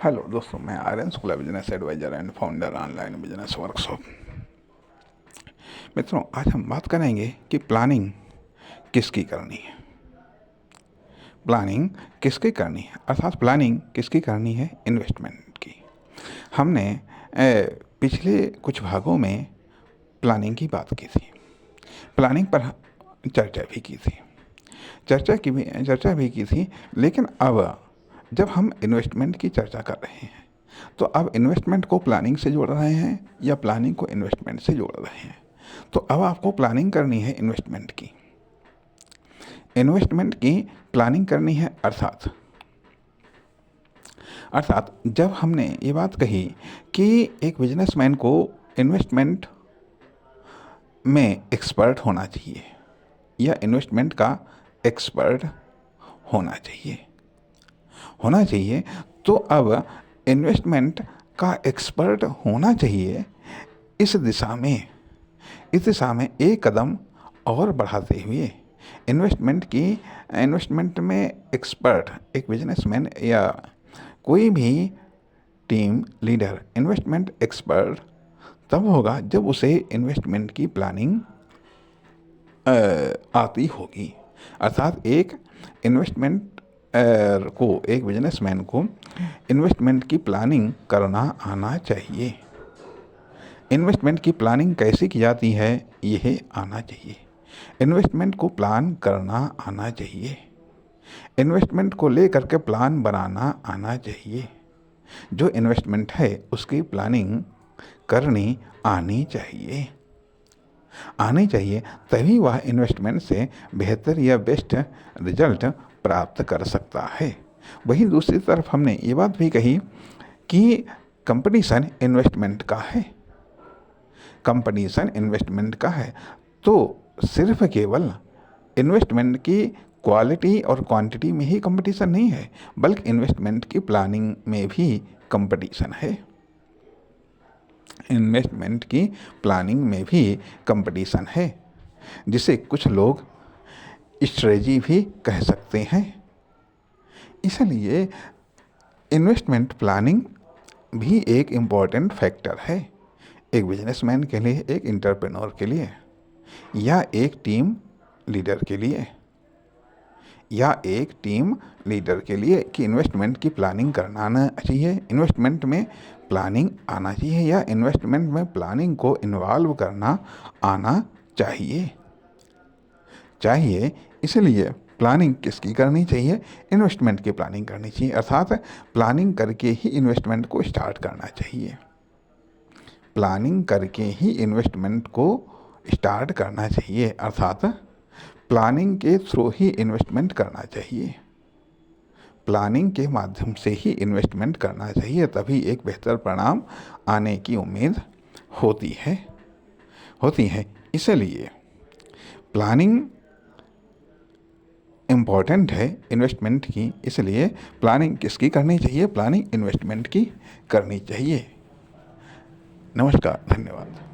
Hello दोस्तों, मैं Aryan Shukla, business advisor and founder online business workshop. मित्रों, आज हम बात करेंगे कि प्लानिंग किसकी करनी है। प्लानिंग किसकी करनी है, अर्थात प्लानिंग किसकी करनी है? इन्वेस्टमेंट की। हमने पिछले कुछ भागों में प्लानिंग की बात की थी, प्लानिंग पर चर्चा भी की थी, चर्चा भी की थी। लेकिन अब जब हम इन्वेस्टमेंट की चर्चा कर रहे हैं तो अब इन्वेस्टमेंट को प्लानिंग से जोड़ रहे हैं या प्लानिंग को इन्वेस्टमेंट से जोड़ रहे हैं। तो अब आपको प्लानिंग करनी है इन्वेस्टमेंट की प्लानिंग करनी है। अर्थात जब हमने ये बात कही कि एक बिजनेसमैन को इन्वेस्टमेंट में एक्सपर्ट होना चाहिए या इन्वेस्टमेंट का एक्सपर्ट होना चाहिए, तो अब इन्वेस्टमेंट का एक्सपर्ट होना चाहिए। इस दिशा में एक कदम और बढ़ाते हुए इन्वेस्टमेंट में एक्सपर्ट एक बिजनेसमैन या कोई भी टीम लीडर इन्वेस्टमेंट एक्सपर्ट तब होगा जब उसे इन्वेस्टमेंट की प्लानिंग आती होगी। अर्थात एक बिजनेसमैन को इन्वेस्टमेंट की प्लानिंग करना आना चाहिए। इन्वेस्टमेंट की प्लानिंग कैसे की जाती है, यह आना चाहिए। इन्वेस्टमेंट को प्लान करना आना चाहिए। इन्वेस्टमेंट को लेकर के प्लान बनाना आना चाहिए। जो इन्वेस्टमेंट है उसकी प्लानिंग करनी आनी चाहिए, तभी वह इन्वेस्टमेंट से बेहतर या बेस्ट रिजल्ट प्राप्त कर सकता है। वहीं दूसरी तरफ हमने ये बात भी कही कि कंपटीशन इन्वेस्टमेंट का है, तो सिर्फ केवल इन्वेस्टमेंट की क्वालिटी और क्वांटिटी में ही कंपटीशन नहीं है, बल्कि इन्वेस्टमेंट की प्लानिंग में भी कंपटीशन है। इन्वेस्टमेंट की प्लानिंग में भी कंपटीशन है, जिसे कुछ लोग स्ट्रेटजी भी कह सकते हैं। इसलिए इन्वेस्टमेंट प्लानिंग भी एक इम्पॉर्टेंट फैक्टर है, एक बिजनेसमैन के लिए, एक एंटरप्रेन्योर के लिए, या एक टीम लीडर के लिए कि इन्वेस्टमेंट की प्लानिंग करना आना चाहिए, इन्वेस्टमेंट में प्लानिंग आना चाहिए या इन्वेस्टमेंट में प्लानिंग को इन्वॉल्व करना आना चाहिए। इसलिए प्लानिंग किसकी करनी चाहिए? इन्वेस्टमेंट की प्लानिंग करनी चाहिए। अर्थात प्लानिंग करके ही इन्वेस्टमेंट को स्टार्ट करना चाहिए। प्लानिंग करके ही इन्वेस्टमेंट को स्टार्ट करना चाहिए, अर्थात प्लानिंग के थ्रू ही इन्वेस्टमेंट करना चाहिए। प्लानिंग के माध्यम से ही इन्वेस्टमेंट करना चाहिए, तभी एक बेहतर परिणाम आने की उम्मीद होती है। इसलिए प्लानिंग इम्पॉर्टेंट है इन्वेस्टमेंट की। इसलिए प्लानिंग किसकी करनी चाहिए? प्लानिंग इन्वेस्टमेंट की करनी चाहिए। नमस्कार, धन्यवाद।